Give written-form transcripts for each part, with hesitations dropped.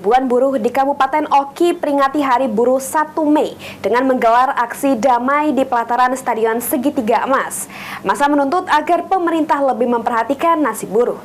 Ribuan buruh di Kabupaten Oki peringati Hari Buruh 1 Mei dengan menggelar aksi damai di pelataran Stadion Segitiga Emas. Massa menuntut agar pemerintah lebih memperhatikan nasib buruh.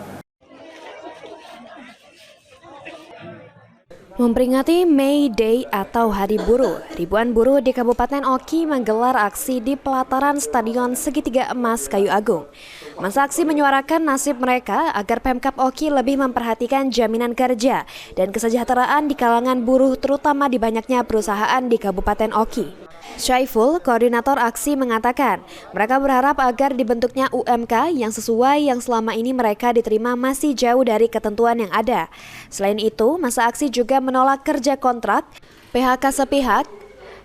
Memperingati May Day atau Hari Buruh, ribuan buruh di Kabupaten Oki menggelar aksi di pelataran Stadion Segitiga Emas Kayu Agung. Massa aksi menyuarakan nasib mereka agar Pemkab Oki lebih memperhatikan jaminan kerja dan kesejahteraan di kalangan buruh terutama di banyaknya perusahaan di Kabupaten Oki. Syaiful, koordinator aksi, mengatakan mereka berharap agar dibentuknya UMK yang sesuai yang selama ini mereka diterima masih jauh dari ketentuan yang ada. Selain itu, massa aksi juga menolak kerja kontrak, PHK sepihak,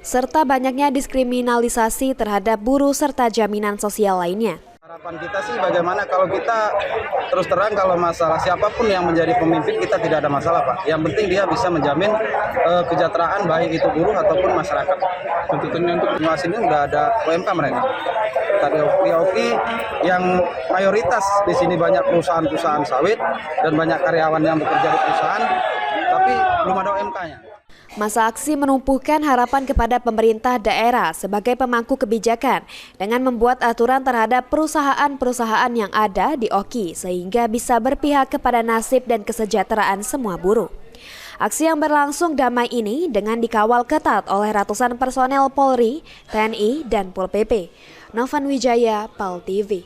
serta banyaknya diskriminalisasi terhadap buruh serta jaminan sosial lainnya. Harapan kita sih bagaimana kalau kita terus terang kalau masalah siapapun yang menjadi pemimpin kita tidak ada masalah Pak. Yang penting dia bisa menjamin kesejahteraan baik itu buruh ataupun masyarakat. Tentunya untuk pengawas ini sudah ada UMK mereka. Tadi Oki yang mayoritas di sini banyak perusahaan-perusahaan sawit dan banyak karyawan yang bekerja di perusahaan, tapi belum ada UMK-nya. Massa aksi menumpukan harapan kepada pemerintah daerah sebagai pemangku kebijakan dengan membuat aturan terhadap perusahaan-perusahaan yang ada di Oki sehingga bisa berpihak kepada nasib dan kesejahteraan semua buruh. Aksi yang berlangsung damai ini dengan dikawal ketat oleh ratusan personel Polri, TNI, dan Pol PP. Novan Wijaya, PAL TV.